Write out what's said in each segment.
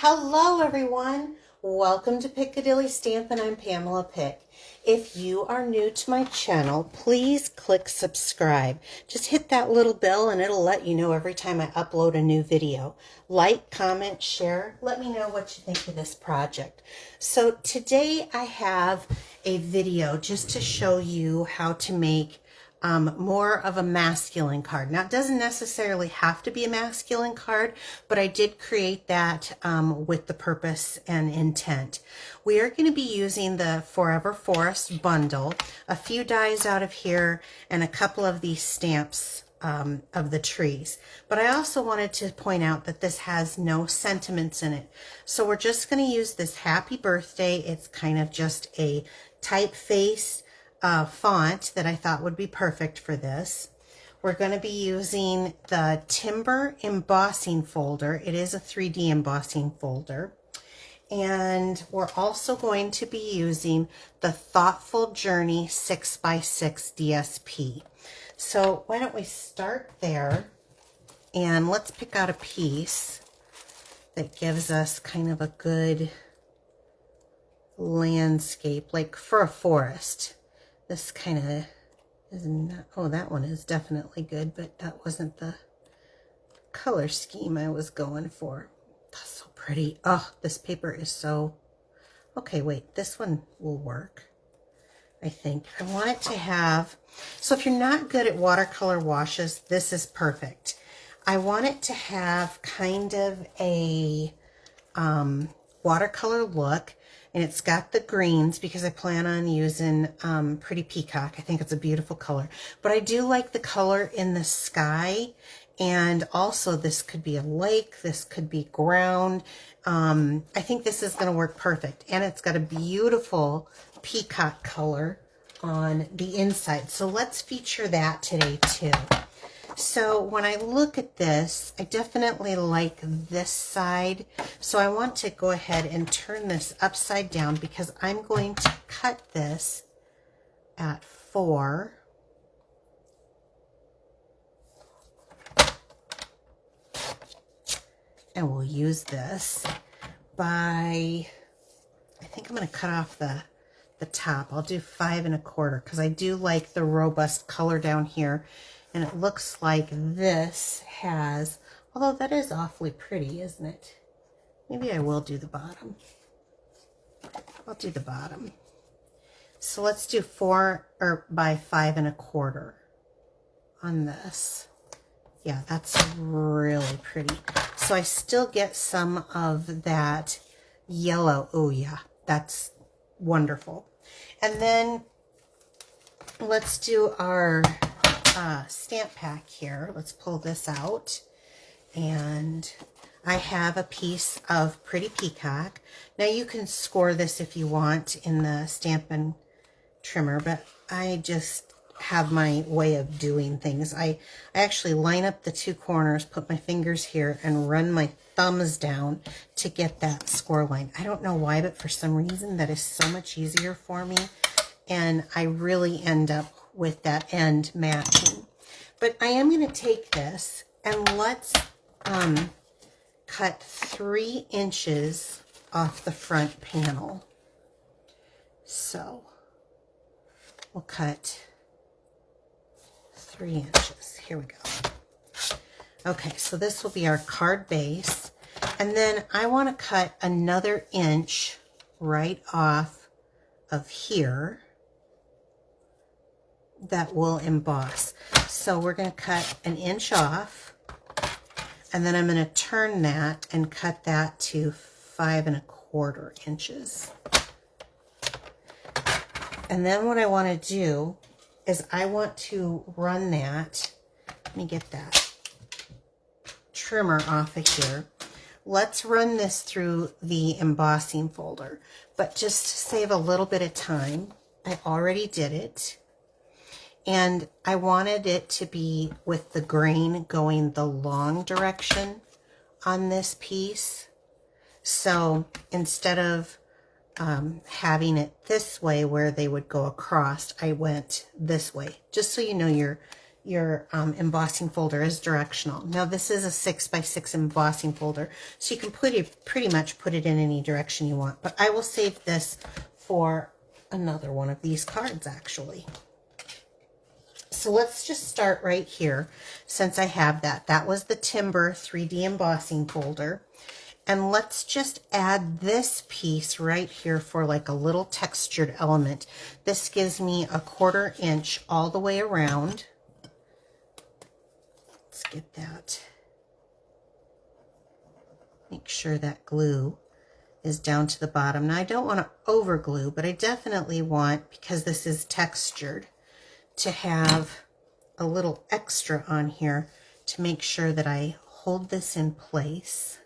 Hello everyone, welcome to Piccadilly Stampin'. I'm Pamela Pick. If you are new to my channel, please click subscribe. Just hit that little bell and it'll let you know every time I upload a new video. Like, comment, share, let me know what you think of this project. So today I have a video just to show you how to make more of a masculine card. Now, it doesn't necessarily have to be a masculine card, but I did create that with the purpose and intent. We are going to be using the Forever Forest bundle, a few dies out of here, and a couple of these stamps of the trees. But I also wanted to point out that this has no sentiments in it. So we're just going to use this Happy Birthday. It's kind of just a typeface font that I thought would be perfect for this. We're going to be using the Timber embossing folder. It is a 3D embossing folder. And we're also going to be using the Thoughtful Journey 6x6 DSP. So why don't we start there and let's pick out a piece that gives us kind of a good landscape, like for a forest. This kind of is not, oh, that one is definitely good, but that wasn't the color scheme I was going for. That's so pretty. Oh, this paper is so, okay, wait, this one will work, I think. I want it to have, so if you're not good at watercolor washes, this is perfect. I want it to have kind of a watercolor look. And it's got the greens because I plan on using Pretty Peacock. I think it's a beautiful color. But I do like the color in the sky. And also this could be a lake. This could be ground. I think this is going to work perfect. And it's got a beautiful peacock color on the inside. So let's feature that today too. So when I look at this, I definitely like this side. So I want to go ahead and turn this upside down because I'm going to cut this at 4. And we'll use this by, I think I'm going to cut off the top. I'll do 5 1/4 because I do like the robust color down here. And it looks like this has, although that is awfully pretty, isn't it? Maybe I will do the bottom. I'll do the bottom. So let's do 4 by 5 1/4 on this. Yeah, that's really pretty. So I still get some of that yellow. Oh yeah, that's wonderful. And then let's do our stamp pack here. Let's pull this out. And I have a piece of Pretty Peacock. Now you can score this if you want in the Stampin' trimmer, but I just have my way of doing things. I actually line up the 2 corners, put my fingers here, and run my thumbs down to get that score line. I don't know why, but for some reason that is so much easier for me. And I really end up with that end matching. But I am going to take this and let's cut 3 inches off the front panel. So we'll cut 3 inches. Here we go. Okay, so this will be our card base. And then I want to cut another inch right off of here that will emboss. So we're going to cut 1 inch off, and then I'm going to turn that and cut that to 5 1/4 inches. And then what I want to do is I want to run that, let me get that trimmer off of here. Let's run this through the embossing folder, but just to save a little bit of time, I already did it. And I wanted it to be with the grain going the long direction on this piece. So instead of having it this way where they would go across, I went this way, just so you know your embossing folder is directional. Now this is a 6x6 embossing folder, so you can pretty much put it in any direction you want, but I will save this for another one of these cards actually. So let's just start right here since I have that. That was the Timber 3D embossing folder. And let's just add this piece right here for like a little textured element. This gives me a 1/4 inch all the way around. Let's get that. Make sure that glue is down to the bottom. Now I don't want to over glue, but I definitely want, because this is textured, to have a little extra on here to make sure that I hold this in place.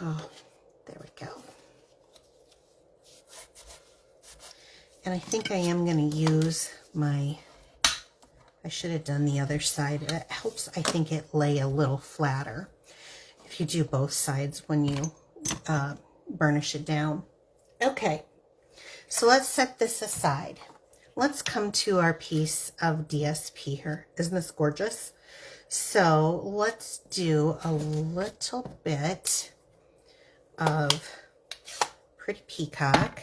Oh, there we go. And I think I am going to use my, I should have done the other side. It helps, I think, it lay a little flatter if you do both sides when you burnish it down. Okay, so let's set this aside. Let's come to our piece of DSP here. Isn't this gorgeous? So let's do a little bit of Pretty Peacock.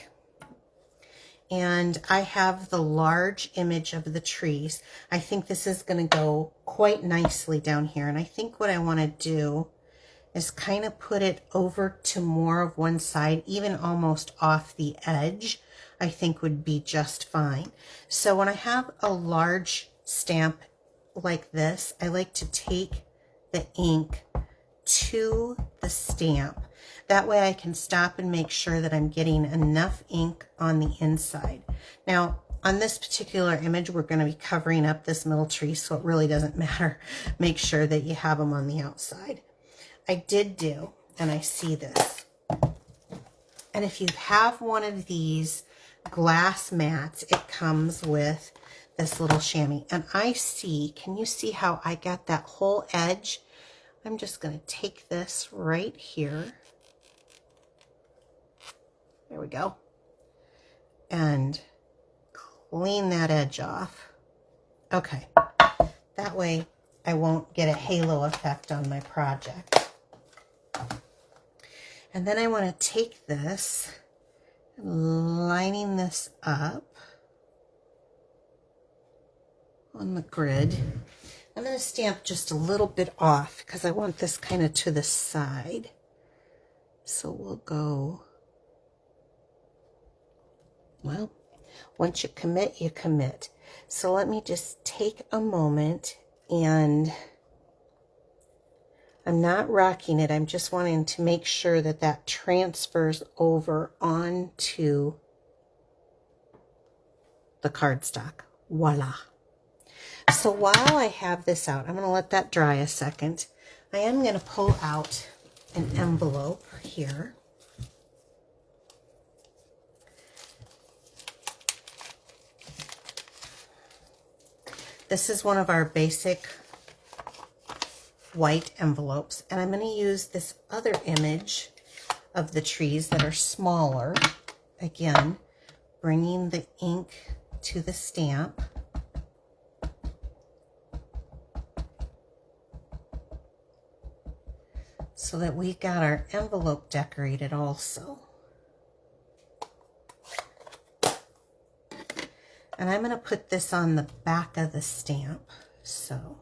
And I have the large image of the trees. I think this is going to go quite nicely down here. And I think what I want to do is kind of put it over to more of one side, even almost off the edge, I think would be just fine. So when I have a large stamp like this, I like to take the ink to the stamp. That way I can stop and make sure that I'm getting enough ink on the inside. Now, on this particular image, we're going to be covering up this middle tree, so it really doesn't matter. Make sure that you have them on the outside. I did do, and I see this. And if you have one of these glass mats, it comes with this little chamois. And I see, can you see how I got that whole edge? I'm just going to take this right here. There we go. And clean that edge off. Okay. That way I won't get a halo effect on my project. And then I want to take this, lining this up on the grid. I'm going to stamp just a little bit off because I want this kind of to the side. So we'll go, well, once you commit, you commit. So let me just take a moment, and I'm not rocking it. I'm just wanting to make sure that that transfers over onto the cardstock. Voila. So while I have this out, I'm going to let that dry a second. I am going to pull out an envelope here. This is one of our basic white envelopes, and I'm going to use this other image of the trees that are smaller. Again, bringing the ink to the stamp. So that we got our envelope decorated also. And I'm going to put this on the back of the stamp. So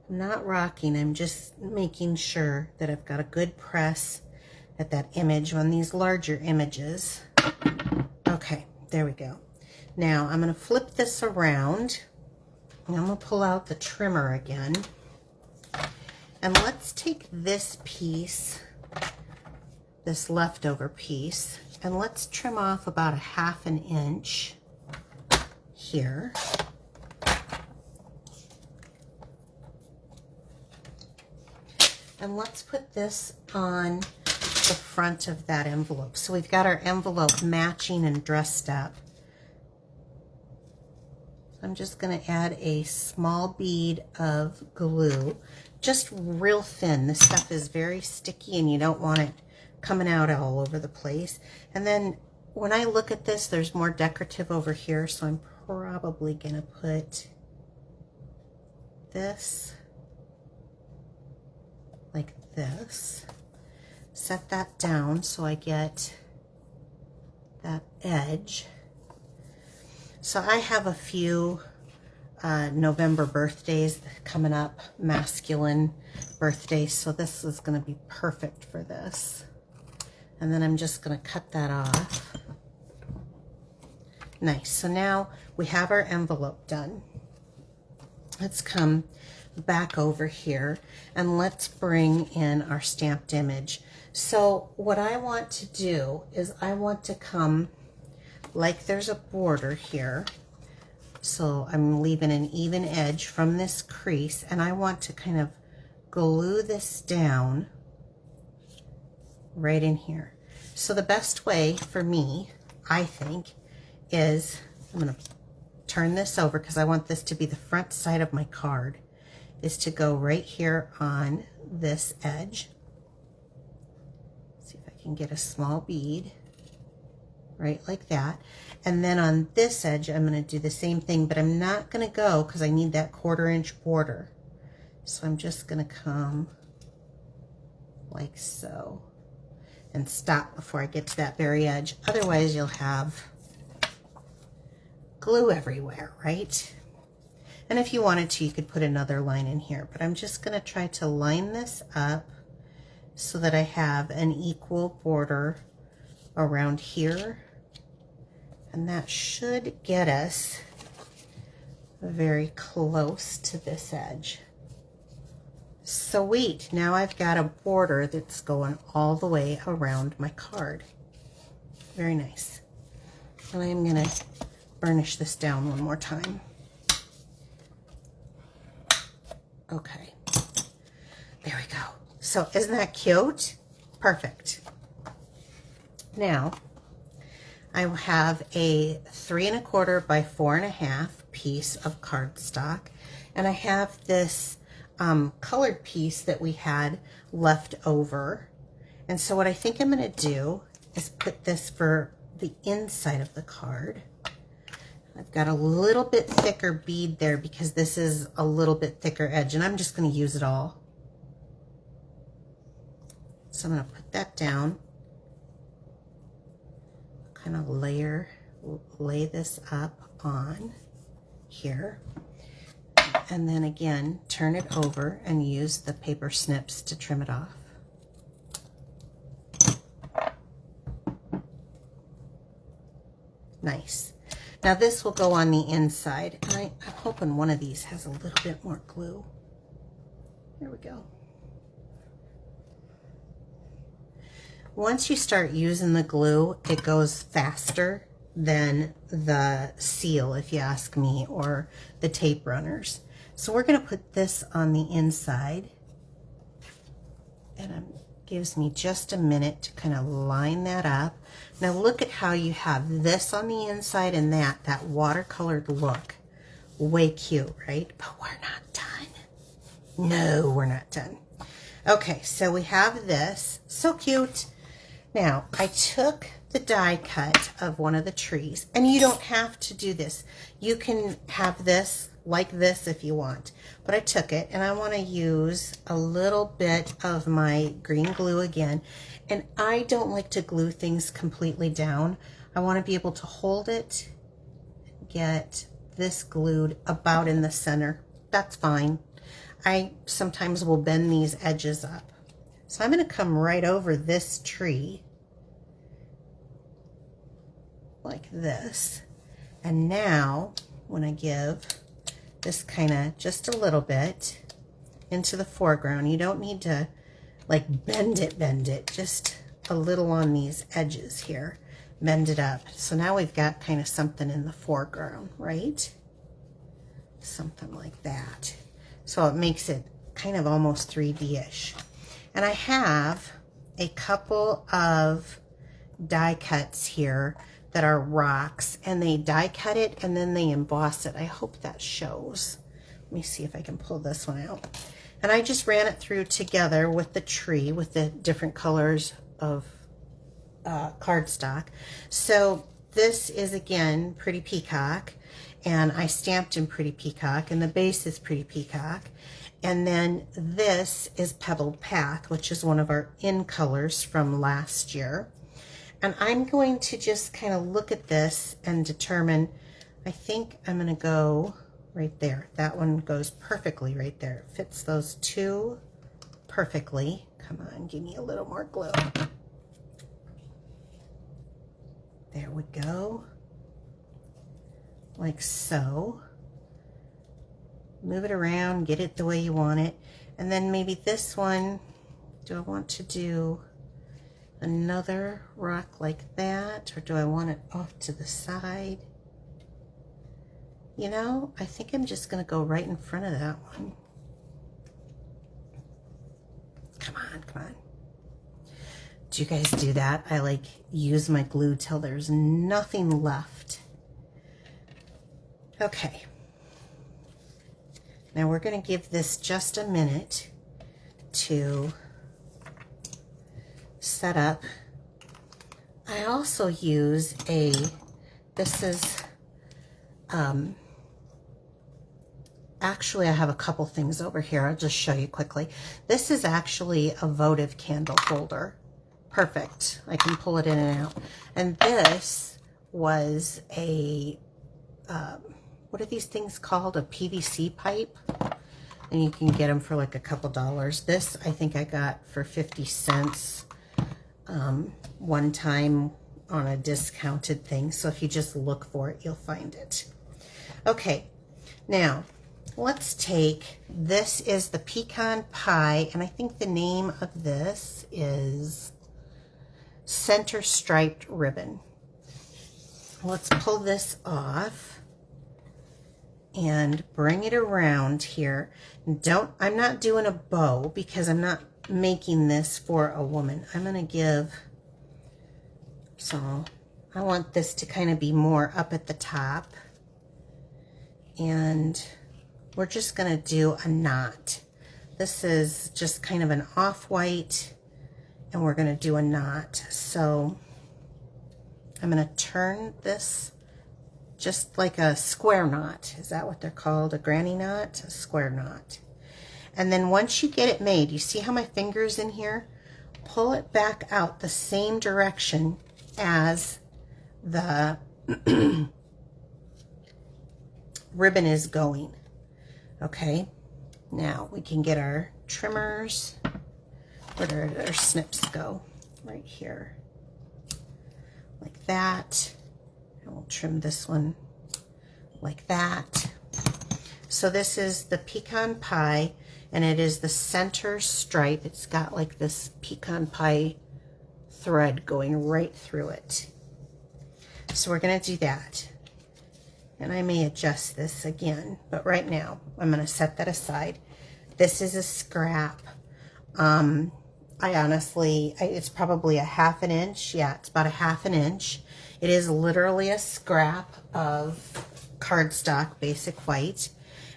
I'm not rocking, I'm just making sure that I've got a good press at that image on these larger images. Okay, there we go. Now I'm going to flip this around. And I'm going to pull out the trimmer again. And let's take this piece, this leftover piece, and let's trim off about 1/2 inch here. And let's put this on the front of that envelope. So we've got our envelope matching and dressed up. I'm just going to add a small bead of glue just real thin. This stuff is very sticky and you don't want it coming out all over the place. And then when I look at this, there's more decorative over here, so I'm probably gonna put this like this. Set that down so I get that edge. So I have a few November birthdays coming up, masculine birthdays, so this is going to be perfect for this. And then I'm just going to cut that off. Nice. So now we have our envelope done. Let's come back over here and let's bring in our stamped image. So what I want to do is I want to come like there's a border here. So I'm leaving an even edge from this crease, and I want to kind of glue this down right in here. So the best way for me, I think, is I'm going to turn this over because I want this to be the front side of my card, is to go right here on this edge. See if I can get a small bead right like that. And then on this edge, I'm going to do the same thing, but I'm not going to go because I need that 1/4 inch border. So I'm just going to come like so and stop before I get to that very edge. Otherwise, you'll have glue everywhere, right? And if you wanted to, you could put another line in here, but I'm just going to try to line this up so that I have an equal border around here. And that should get us very close to this edge. Sweet. Now I've got a border that's going all the way around my card. Very nice. And I'm going to burnish this down one more time. Okay. There we go. So isn't that cute? Perfect. Now, I have a 3 1/4 by 4 1/2 piece of cardstock, and I have this colored piece that we had left over. And so what I think I'm going to do is put this for the inside of the card. I've got a little bit thicker bead there because this is a little bit thicker edge, and I'm just going to use it all. So I'm going to put that down. Kind of lay this up on here, and then again turn it over and use the paper snips to trim it off. Nice. Now this will go on the inside, and I'm hoping one of these has a little bit more glue. There we go. Once you start using the glue, it goes faster than the seal, if you ask me, or the tape runners. So we're going to put this on the inside, and it gives me just a minute to kind of line that up. Now look at how you have this on the inside and that watercolored look. Way cute, right? But we're not done. No, we're not done. Okay, so we have this. So cute. Now, I took the die cut of one of the trees, and you don't have to do this. You can have this like this if you want, but I took it, and I want to use a little bit of my green glue again, and I don't like to glue things completely down. I want to be able to hold it, get this glued about in the center. That's fine. I sometimes will bend these edges up. So I'm going to come right over this tree like this. And now when I give this kind of just a little bit into the foreground, you don't need to like bend it, just a little on these edges here. Bend it up. So now we've got kind of something in the foreground, right? Something like that. So it makes it kind of almost 3D-ish. And I have a couple of die cuts here that are rocks, and they die cut it and then they emboss it. I hope that shows. Let me see if I can pull this one out. And I just ran it through together with the tree, with the different colors of cardstock. So this is, again, Pretty Peacock, and I stamped in Pretty Peacock, and the base is Pretty Peacock. And then this is Pebbled Path, which is one of our in colors from last year. And I'm going to just kind of look at this and determine, I think I'm going to go right there. That one goes perfectly right there. It fits those two perfectly. Come on, give me a little more glue. There we go. Like so. Move it around, get it the way you want it. And then maybe this one, do I want to do another rock like that, or do I want it off to the side? You know, I think I'm just going to go right in front of that one. Come on, come on. Do you guys do that? I like use my glue till there's nothing left. Okay. Now we're going to give this just a minute to set up. I also use this is, actually I have a couple things over here. I'll just show you quickly. This is actually a votive candle holder. Perfect. I can pull it in and out. And this was a, what are these things called? A PVC pipe. And you can get them for like a couple dollars. This I think I got for 50 cents one time on a discounted thing. So if you just look for it, you'll find it. Okay, now let's take, this is the pecan pie, and I think the name of this is Center Striped Ribbon. Let's pull this off and bring it around here. I'm not doing a bow because I'm not making this for a woman. I'm going to give, so I want this to kind of be more up at the top, and we're just going to do a knot. This is just kind of an off-white, and we're going to do a knot. So I'm going to turn this just like a square knot. Is that what they're called? A granny knot? A square knot. And then once you get it made, you see how my finger's in here? Pull it back out the same direction as the ribbon is going. Okay, now we can get our trimmers. Where do our snips go? Right here. Like that. And we'll trim this one like that. So this is the pecan pie, and it is the center stripe. It's got like this pecan pie thread going right through it. So we're going to do that. And I may adjust this again, but right now I'm going to set that aside. This is a scrap. I honestly, it's probably a ½ an inch. Yeah, it's about a ½ an inch. It is literally a scrap of cardstock, basic white.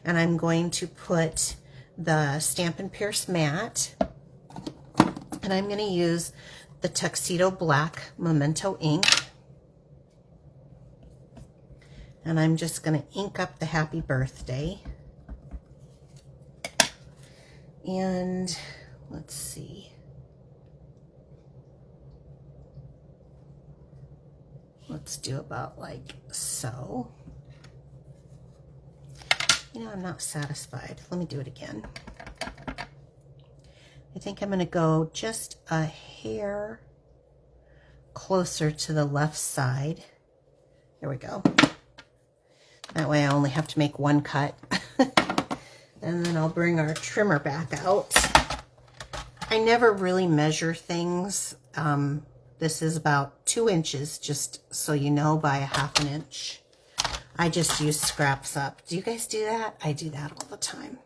And I'm going to put the Stampin' Pierce matte. And I'm going to use the Tuxedo Black Memento ink. And I'm just going to ink up the happy birthday. And let's see. Let's do about like so. You know, I'm not satisfied. Let me do it again. I think I'm going to go just a hair closer to the left side. There we go. That way I only have to make one cut. And then I'll bring our trimmer back out. I never really measure things. This is about 2 inches, just so you know, by a ½ an inch. I just use scraps up. Do you guys do that? I do that all the time.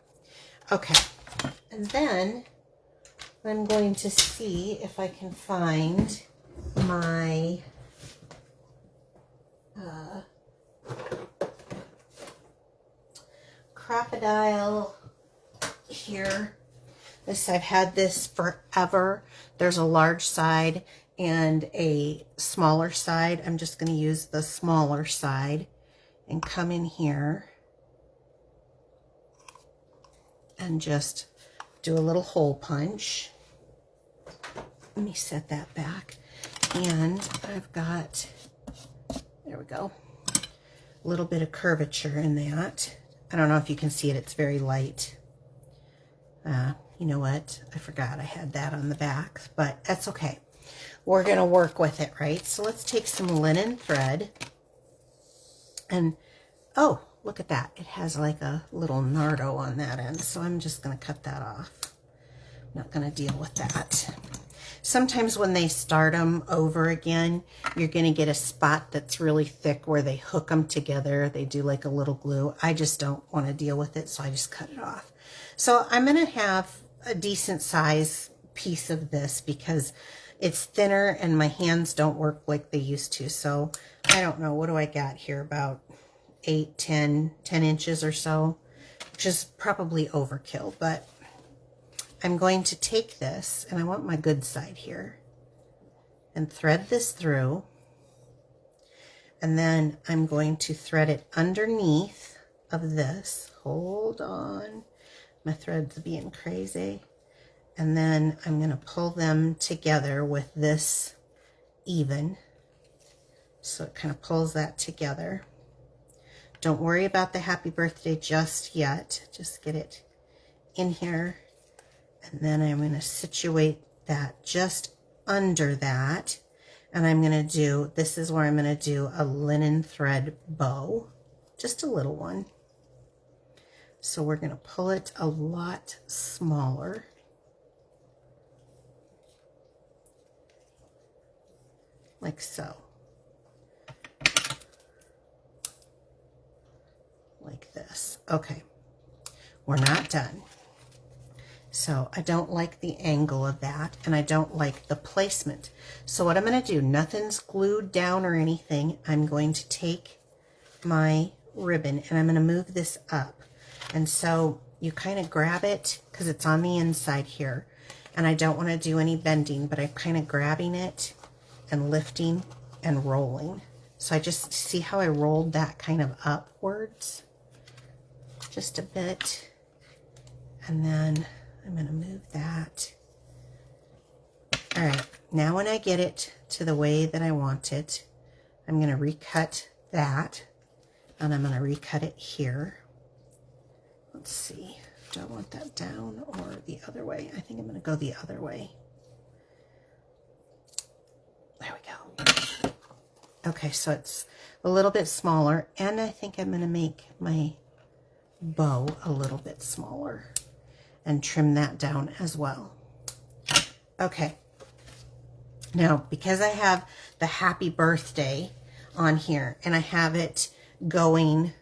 Okay, and then I'm going to see if I can find my crocodile here. I've had this forever. There's a large side and a smaller side. I'm just going to use the smaller side and come in here and just do a little hole punch. Let me set that back. And I've got, there we go, a little bit of curvature in that. I don't know if you can see it. It's very light. You know what? I forgot I had that on the back, but that's okay. We're going to work with it, right? So let's take some linen thread. And, oh, look at that. It has like a little nardo on that end. So I'm just going to cut that off. I'm not going to deal with that. Sometimes when they start them over again, you're going to get a spot that's really thick where they hook them together. They do like a little glue. I just don't want to deal with it, so I just cut it off. So I'm going to have a decent size piece of this because it's thinner and my hands don't work like they used to. So I don't know, what do I got here? About 8, 10 inches or so, which is probably overkill, but I'm going to take this, and I want my good side here, and thread this through, and then I'm going to thread it underneath of this. Hold on, my thread's being crazy. And then I'm going to pull them together with this even, so it kind of pulls that together. Don't worry about the happy birthday just yet. Just get it in here. And then I'm going to situate that just under that. And I'm going to do, this is where I'm going to do a linen thread bow. Just a little one. So we're going to pull it a lot smaller. Like so. Like this. Okay. We're not done. So I don't like the angle of that, and I don't like the placement. So what I'm going to do, nothing's glued down or anything. I'm going to take my ribbon and I'm going to move this up. And so you kind of grab it because it's on the inside here, and I don't want to do any bending, but I'm kind of grabbing it and lifting and rolling. So I just see how I rolled that kind of upwards just a bit, and then I'm going to move that. All right, now when I get it to the way that I want it, I'm going to recut that, and I'm going to recut it here. Let's see, do I want that down or the other way? I think I'm going to go the other way. There we go. Okay, so it's a little bit smaller, and I think I'm going to make my bow a little bit smaller and trim that down as well. Okay, now because I have the happy birthday on here and I have it going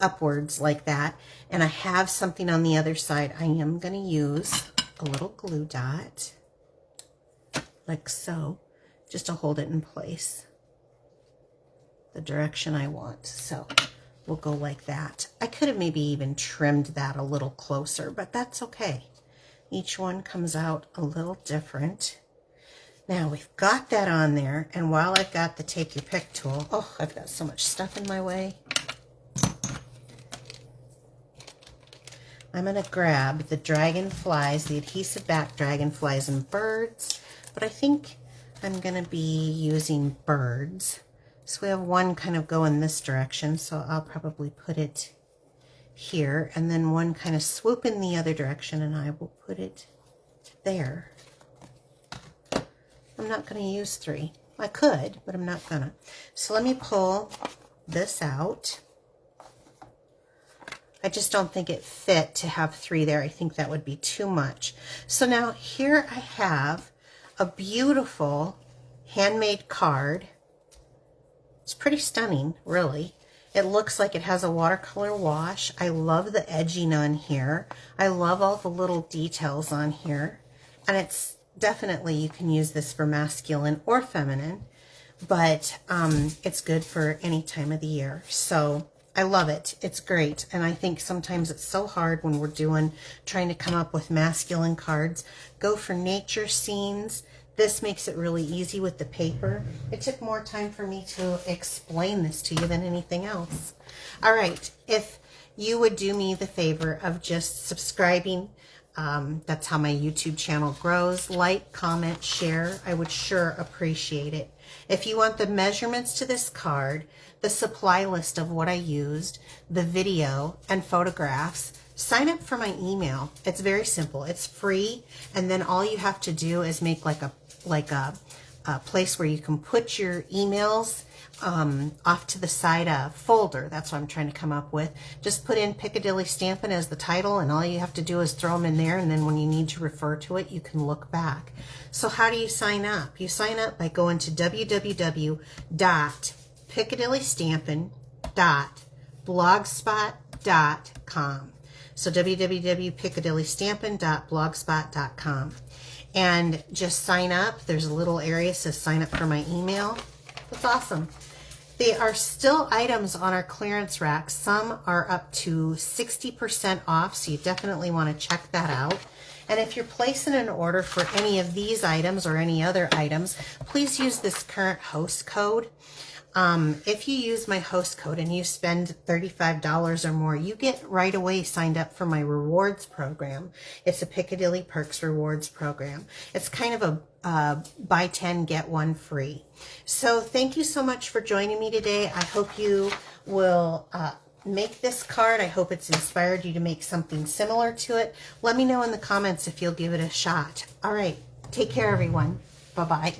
upwards like that, and I have something on the other side, I am going to use a little glue dot like so, just to hold it in place the direction I want. So we'll go like that. I could have maybe even trimmed that a little closer, but that's okay. Each one comes out a little different. Now we've got that on there, and while I've got the take your pick tool, oh, I've got so much stuff in my way. I'm going to grab the dragonflies, the adhesive back dragonflies and birds, but I think I'm going to be using birds. So we have one kind of go in this direction, so I'll probably put it here, and then one kind of swoop in the other direction, and I will put it there. I'm not going to use 3. I could, but I'm not gonna. So let me pull this out. I just don't think it fit to have 3 there. I think that would be too much. So now here I have a beautiful handmade card. It's pretty stunning, really. It looks like it has a watercolor wash. I love the edging on here. I love all the little details on here. And it's definitely, you can use this for masculine or feminine, but it's good for any time of the year. So I love it. It's great. And I think sometimes it's so hard when we're trying to come up with masculine cards. Go for nature scenes. This makes it really easy with the paper. It took more time for me to explain this to you than anything else. All right. If you would do me the favor of just subscribing, that's how my YouTube channel grows. Like, comment, share. I would sure appreciate it. If you want the measurements to this card, the supply list of what I used, the video, and photographs, sign up for my email. It's very simple. It's free, and then all you have to do is make like a place where you can put your emails off to the side, a folder. That's what I'm trying to come up with. Just put in Piccadilly Stampin' as the title, and all you have to do is throw them in there, and then when you need to refer to it, you can look back. So how do you sign up? You sign up by going to www.piccadillystampin.blogspot.com. So www.piccadillystampin.blogspot.com. And just sign up. There's a little area that says sign up for my email. That's awesome. There are still items on our clearance rack. Some are up to 60% off, so you definitely want to check that out. And if you're placing an order for any of these items or any other items, please use this current host code. If you use my host code and you spend $35 or more, you get right away signed up for my rewards program. It's a Piccadilly Perks rewards program. It's kind of a buy 10, get 1 free. So thank you so much for joining me today. I hope you will make this card. I hope it's inspired you to make something similar to it. Let me know in the comments if you'll give it a shot. All right. Take care, everyone. Bye-bye.